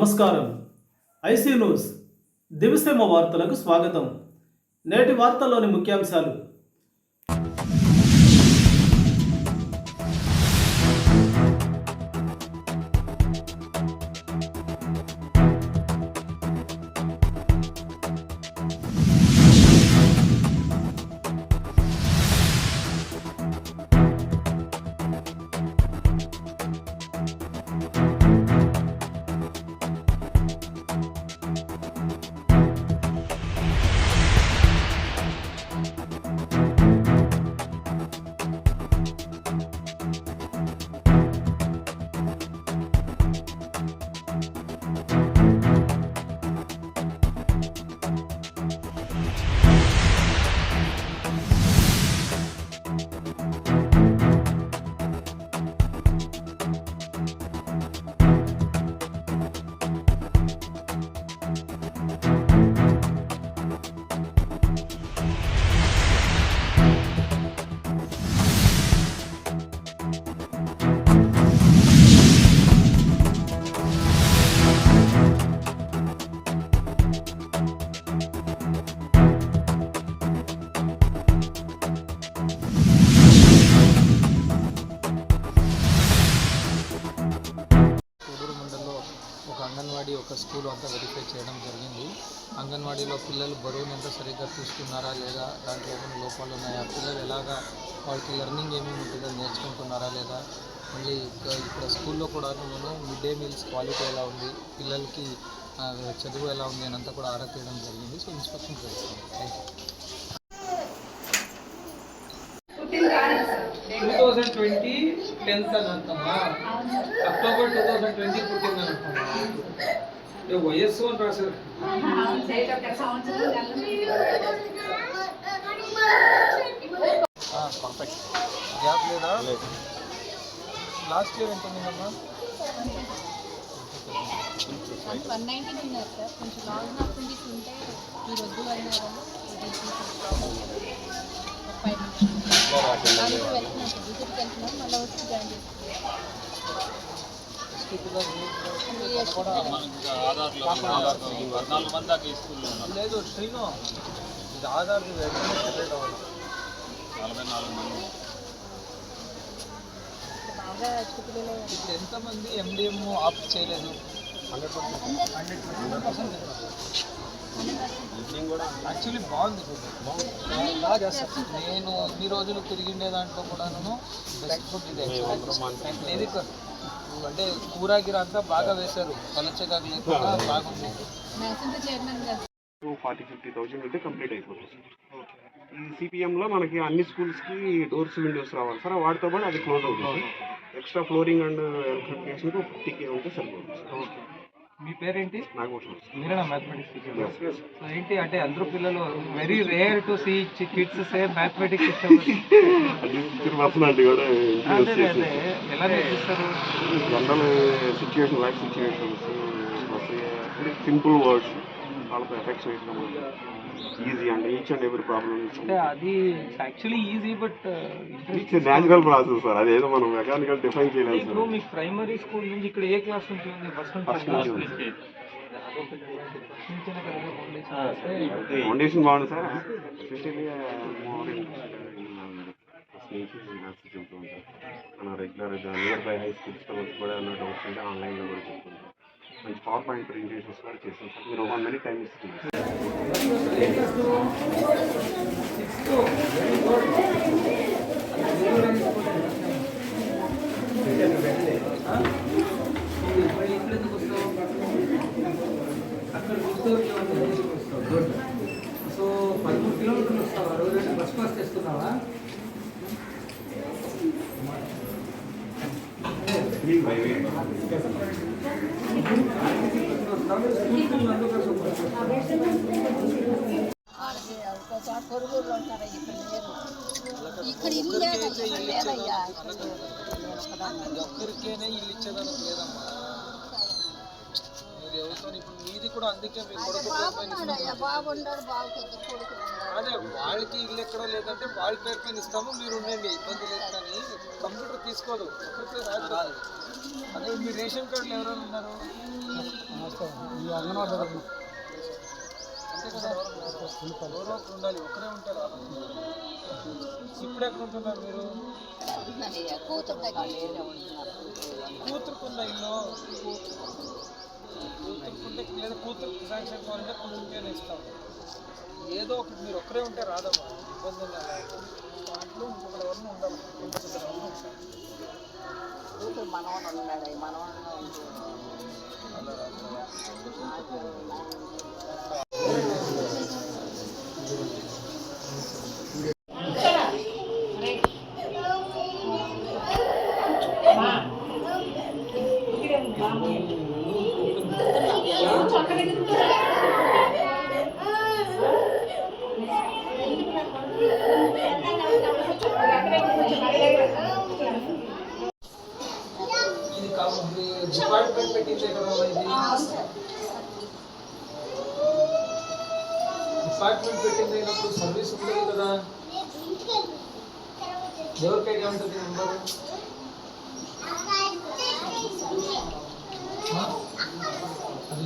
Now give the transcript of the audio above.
నమస్కారం. IC news దివిసేమ వార్తలకు స్వాగతం. నేటి వార్తల్లోని ముఖ్యాంశాలు. అంగన్వాడీ ఒక స్కూల్ అంతా వెరిఫై చేయడం జరిగింది. అంగన్వాడీలో పిల్లలు బరువుని ఎంత సరిగ్గా తీసుకున్నారా లేదా, దాంట్లో ఏమైనా లోపాలు ఉన్నాయా, పిల్లలు ఎలాగా వాళ్ళకి లెర్నింగ్ ఏమేమి ఉంటుందో నేర్చుకుంటున్నారా లేదా, మళ్ళీ ఇక్కడ స్కూల్లో కూడా నేను మిడ్ డే మీల్స్ క్వాలిటీ ఎలా ఉంది, పిల్లలకి చదువు ఎలా ఉంది అని అంతా కూడా ఆరా తీయడం జరిగింది. సో ఇన్స్పెక్షన్ చేస్తాను. 2020 10th అని అంటామా, అక్టోబర్ 2020 పుట్టిందని అంటామా, వయస్సు అని రాశారు. పర్ఫెక్ట్. గ్యాప్ లేదా? లాస్ట్ ఇయర్ ఎంత ఉందమ్మా? 119 ఉన్నారు సార్. కొంచెం లాంగ్ ఆప్షన్స్ ఉంటే ఈ రోజు అన్నారు 5 నిమిషాలు వెళ్తున్నాం, విజిట్కి వెళ్తున్నాం, మళ్ళీ వచ్చి జాయిన్ లేదు శ్రీను, ఇది ఆధార్ సెపరేట్ అవ్వాలి. 44 మంది. ఇప్పుడు ఎంతమంది ఎండిఎం ఆప్ట్ చేయలేదు? 100%. యాక్చువల్లీ బాగుంది. బాగా చేస్తాను. నేను ఇన్ని రోజులు తిరిగిండే దాంట్లో కూడా బెస్ట్ ఫుడ్ ఇది. ఇది అంటే కూరగిర అంతా బాగా వేశారు, పలచగా లేకుండా బాగుంది. 40,000-50,000 అయితే కంప్లీట్ అయిపోతుంది. ఈ సిపిఎంలో మనకి అన్ని స్కూల్స్కి డోర్స్ విండోస్ రావాలి సార్. వాటితో పాటు అది క్లోజ్ అవుతుంది. ఎక్స్ట్రా ఫ్లోరింగ్ అండ్ ఎలక్ట్రిఫికేషన్కి 50K ఉంటే సరిపోతుంది. మీ పేరేంటి? నాగభూషణ్. మీరేనా మ్యాథమెటిక్స్ టీచర్? ఏంటి అంటే అందరూ పిల్లలు very rare to see kids say mathematics ఇష్టం. ఎలా నేర్పిస్తారు? General situation, life situations, simple words, వాళ్ళతో ఎఫెక్ట్స్ వేయడం easy and each and every problems. అంటే అది actually easy but it's natural process sir. అదేదో మనం మెకానికల్ డిఫైన్ చేయలేదు. ఇప్పుడు మీకు ప్రైమరీ స్కూల్ నుంచి ఇక్కడ ఏ క్లాస్ నుంచి ఉంది? ఫస్ట్ ఫౌండేషన్ బాగుంది సార్. ఎస్పెషల్లీ చెప్తూ ఉంటారు మన రెగ్యులర్ నియర్ బై హై స్కూల్స్తో కూడా ఏమైనా డౌట్స్ ఉంటే ఆన్లైన్లో కూడా చెప్తుంటారు. మంచి పవర్ పాయింట్ ప్రెజెంటేషన్స్ కూడా చేస్తాం సార్. మీరు 1 minute టైం ఇస్తుంది. అక్కడ సో 13 కిలోమీటర్లు వస్తావా? రోజు బస్ పాస్ చేస్తున్నావా? ఇక్కడ ఇల్లు లేదయ్యా. ఒక్కరికేనే ఇల్లు ఇచ్చేదానికి లేదమ్మా. మీరు ఎవరితో ఇప్పుడు ఇది కూడా అందుకే మీ కొడుకు పేరు పైన ఇస్తాము. బాగుండాడు బాగా పెద్ద కొడుకు అదే వాళ్ళకి ఇల్లు ఎక్కడో లేదంటే వాళ్ళ పేరు పైన ఇస్తాము, మీరు ఉండండి, ఇబ్బంది లేదు. కానీ కంప్యూటర్ తీసుకోదు, ఒకరిపై రాదు. అదే మీ రేషన్ కార్డులు ఎవరెవరు ఉన్నారు? ఈ అంగన్వాడీ అంతే కదా, ఎవరో ఒకరు ఉండాలి, ఒకరే ఉంటారు. ఇప్పుడు ఎక్కడ ఉంటున్నారు మీరు? కూతురుకుందా ఇల్లు? కూతురుకుంటే లేదా కూతురు శాంక్షన్ కావాలంటే కూతురుకైనా ఇస్తాం. ఏదో ఒకటి మీరు ఒక్కరే ఉంటే రాదమ్మా, ఇబ్బంది దాంట్లో ఇంకొకరు ఎవరిని ఉండాలి. కూతురు మనవడు ఉన్నాడు, మనవడు అలా ఇది కాబట్టి డిపార్ట్మెంట్ పెట్టిందే కదా ఇది. డిపార్ట్మెంట్ పెట్టింది అయినప్పుడు సర్వీస్ ఉంటుంది కదా, ఎవరికైనా ఉంటుంది నెంబరు? అది